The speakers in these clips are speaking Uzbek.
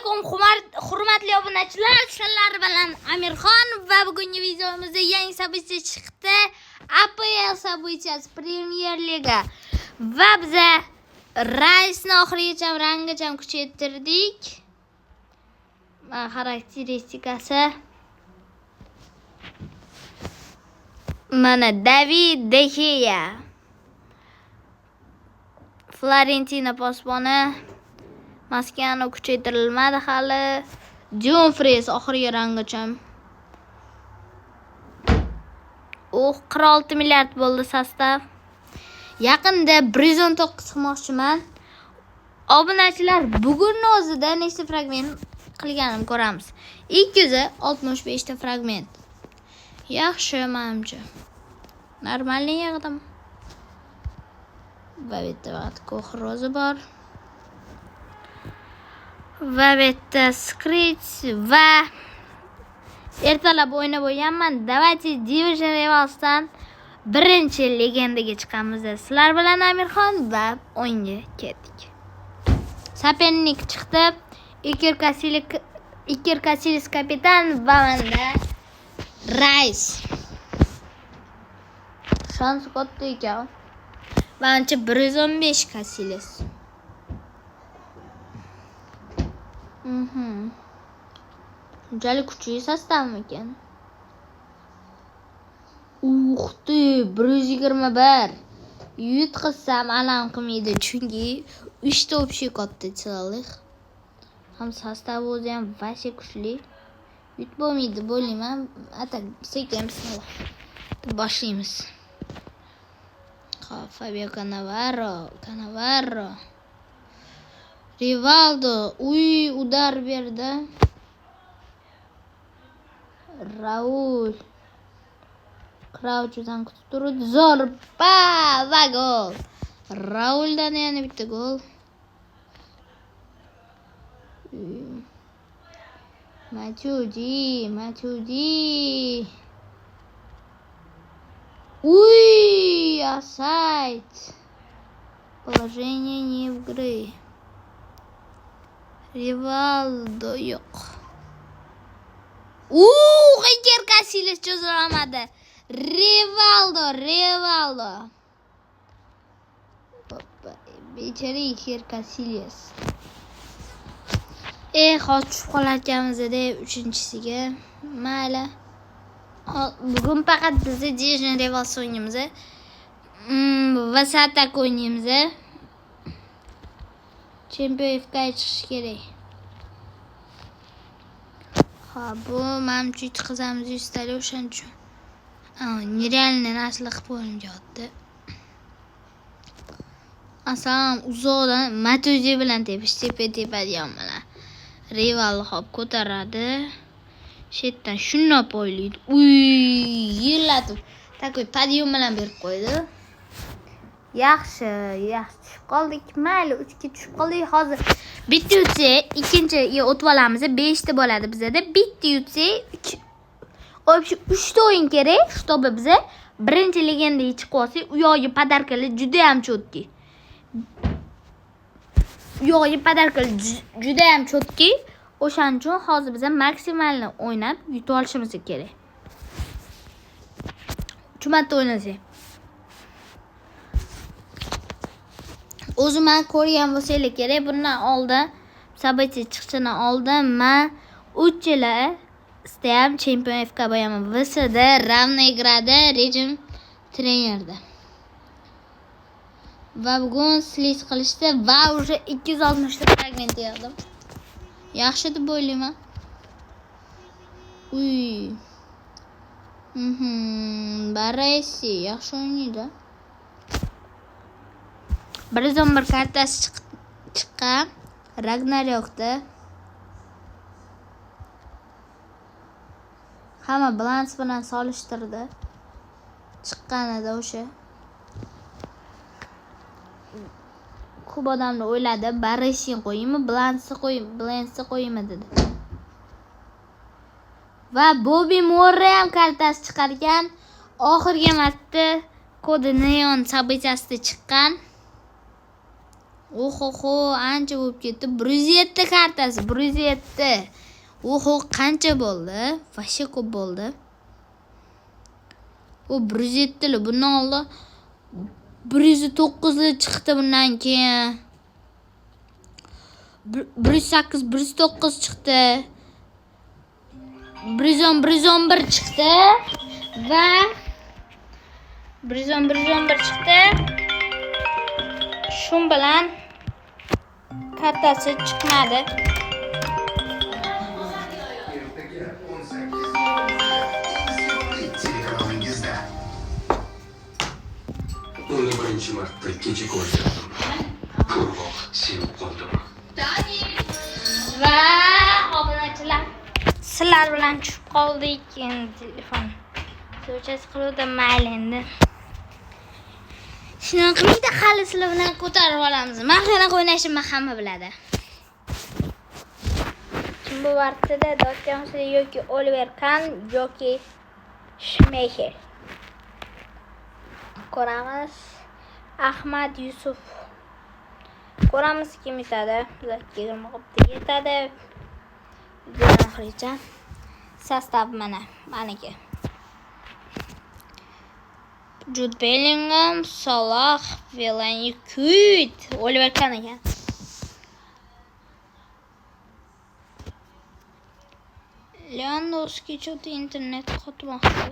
alaykum hurmatli obunachilar, sizlar bilan Amirxon va bugungi videomizda yangi sabitcha chiqdi. APL sabitchasi Premier Liga va biza Raisni oxirigacha rangacha kuchaytirdik. Xarakteristikasi mana David De Gea, Florentina posboni, Maskano kuchaytirilmadi hali. Dumfries oxirgi rangacha. 46 milliard bo'ldi sostav. Yaqinda Brizon to'q qilmoqchiman. Obunachilar, bugunning o'zida nechta fragment qilganim ko'ramiz. 265 ta fragment. Yaxshi, menimcha. Normalniy yig'dim. Va bitta vaqt ko'xrozi bor. Va bitta Skrits va ertalab o'ynab o'ynaganman. Давайте Division Rivals'dan birinchi legendaga chiqamiz. Sizlar bilan Amirxon va o'yinga ketdik. Sapennik chiqdi. Iker Casillas kapitan va menda Rais. Shans katta ekan. Menimcha 115 Casillas. Unchalik kuchli sostavmi ekan? Uxti, 121. Yutqizsam alam qilmaydi, chunki 3 ta общий katta chiroqli. Ham sostavi o'zi ham vashe kuchli. Yut bo'lmaydi, bo'layman. Atak sekin bismillah. Boshlaymiz. Fabio Cannavaro. Rivaldo, udar berdi. Raul. Crouch'dan kutib turdi. Zorba va gol. Rauldan yana bitta gol. Matuidi. Offside. Положение не в игре. Rivaldo yo'q. Iker Casillas cho'zilmadi. Rivaldo. Bechara Iker Casillas. Hozir tushib qolarkanmiz-da 3-chisiga. Mayli. Bugun faqat biz Division Rivals o'ynaymiz. Va Satak o'ynaymiz. Champion FK'ga chiqish kerak. Bu menimcha yutqizamiz 100 tali o'shaning uchun. Nerealniy narsa qilib qo'yilgan. Asam uzoqdan Matuidi bilan tepa deyapman. Rival hop ko'taradi. Shetdan shunday poylaydi. Yillatib takoy podium bilan berib qo'ydi. Yaxshi tushib qoldik. Mayli, 3 ga tushib qoldik. Hozir bitta yutsa, ikkinchiga o'tib olamiz. 5 ta bo'ladi bizda. Bitta yutsa, 3 ta o'yin kerak, чтобы biza birinchi legendaga chiqib olsak, u yo'qi podarkalar juda ham chotki. O'shaning uchun hozir biza maksimalni o'ynab yutib olishimiz kerak. 3 marta o'ynasak. O'zim ko'rgan bo'lsanglar kerak, bundan oldin sabitcha chiqishidan oldin men 3 yil istayam Champion FK bo'laman. VSda ravno igrada rejim trenerda. Va bugun sliz qilishdi va уже 260 ta fragment yig'dim. Yaxshi deb o'ylayman. Baresi yaxshi o'ynaydi. 111 kartasi chiqqan. Ragnarokda. Hamma balans bilan solishtirdi. Chiqqanida o'sha. Ko'p odamlar o'yladi, Baresi qo'yaymi, Balansni qo'yaymi dedi. Va Bobby Moore ham kartasi chiqargan. Oxirgi marta kodi Neon sabitchasida chiqqan. Oho, ancha bo'lib ketdi. 107 kartasi, 107. Oho, qancha bo'ldi? Vashe ko'p bo'ldi. O 107 li, bundan oldin 109 li chiqdi bundan keyin. 108, 109 chiqdi. 110, 111 chiqdi va 110, 111 chiqdi. Shun bilan kartasi chiqmadi. Uni birinchi marta kecha ko'rdim. Ko'rmoq sevib qoldim. Va obunachilar, sizlar bilan tushib qoldik. Telefon so'chasi qiluvdi, mayli endi. Shunaqa qilmaydi, hali sizlar bilan ko'tarib olamiz. Men qanaqa o'ynashimni hamma biladi. Kim bu vaqtida Dotchamsi yoki Oliver Kahn yoki Schmeichel. Ko'ramiz. Ahmad Yusuf. Ko'ramiz kim yutadi. Bizga 20 qopda yetadi. Videodan oxirigacha sostav meniki. Jude Bellingham, Salah, Fellaini, Kuyt, Oliver Kahn ekan. Lewandowski cho'ti internet qotmoqda.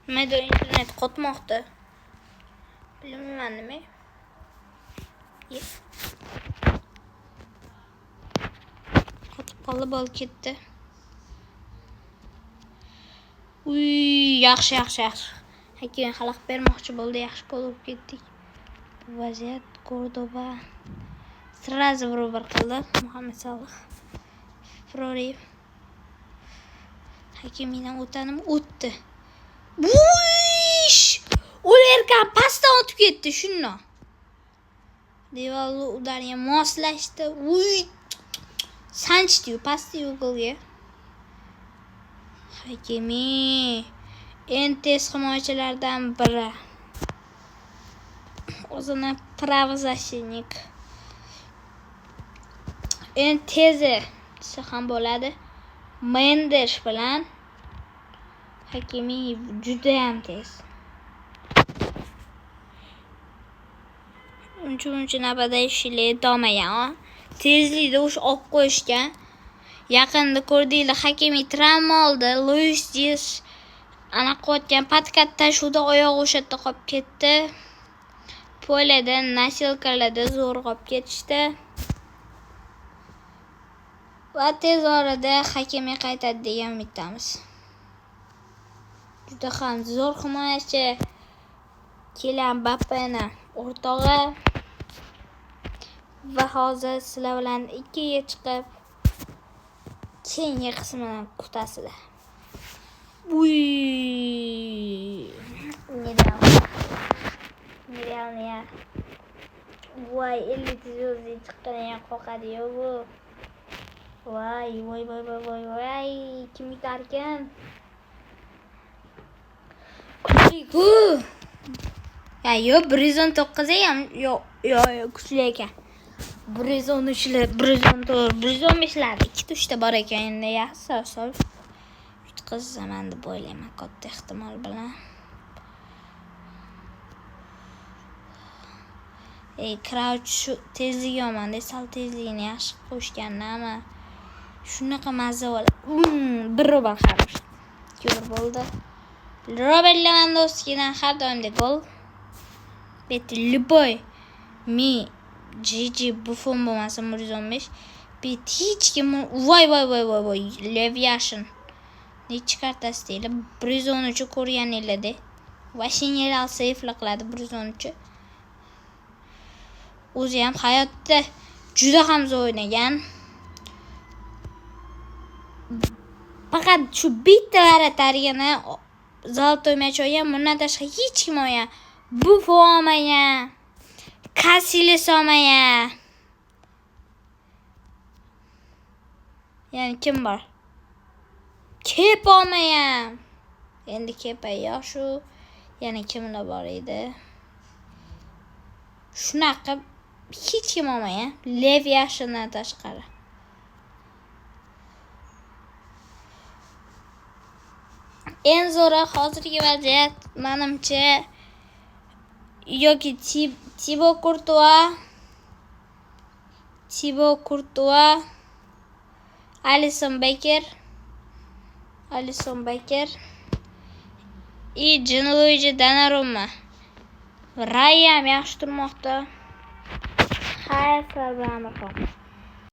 Nimaga internet qotmoqda? Bilmayman nima. Qotib qoldi, bol ketdi. Yaxshi. Hakim xalaq bermoqchi bo'ldi, yaxshi gol urib ketdik. Bu vaziyat Cordoba sразу bir qildi. Muhammad Salah. Rory Hakimidan o'tdi. Oliver Kahn pasdan o'tib ketdi shunno. Devallo udarga moslashdi. Sanchdi, pasdi golga. Hakimi eng tez himoyachilardan biri. O'zini pravozashnik. Eng tezi desa ham bo'ladi. Mendes bilan Hakimi juda ham tez. Uncha nabada ishlaydi domagan. Tezlikda o'sha olib qo'yishgan. Yaqinda ko'rdinglar, Hakimi travma oldi. Luis Diaz ana qo'ygan patkatda shuda oyog'i o'sha yerda qolib ketdi. Polada nasilkalarda zo'r qolib ketishdi. Va tez orada Hakimi qaytadi degan umiddamiz. Juda ham zo'r himoyachi. Kylian Mbappeni o'rtog'i. Va hozir sizlar bilan 2ga chiqib keyingi qismini kutasizlar. Nerealniya. Voy, 50 звёздный chiqqaniga qo'rqadi-yu bu. Voy. Kim yutarkan? Kuchli-ku. Yo'q, 119 ham yo'q, kuchli ekan. 113lar, 114, 115lar, 2-3ta bor ekan endi yaxshi. Yutqizaman deb o'ylayman, katta ehtimol bilan. Crouch tezligi yomon, sal tezligini yaxshi qo'shganmi? Shunaqa mazza bo'ladi. Bir robar xarosh. Ko'r bo'ldi. Robert Lewandowskidan har doimdek gol. Любой Gigi Buffon bo'lmasa 115. Hech kim voy. Lev Yashin. Nechi kartasi deydi? 113 ko'rganinglarda. Vashinyel seyfli qiladi 113. O'zi ham hayotda juda ham zo'r o'ynagan. Faqat shu bitta g'alatarigini zoltoy мяч olgan, bundan tashqari hech kim olgan. Buffon olmagan. Casillas olmagan. Ya'ni kim bor? Kepa olmagan. Endi Kepa yo'q shu Yana kimlar bor edi? Shunaqa hech kim olmagan. Lev Yashindan tashqari. Eng zo'ri hozirgi vaziyat menimcha yoki Thibaut Courtois, Alisson Becker Gianluigi Donnarumma. Raya ham yaxshi turmoqda. Xayr, bilan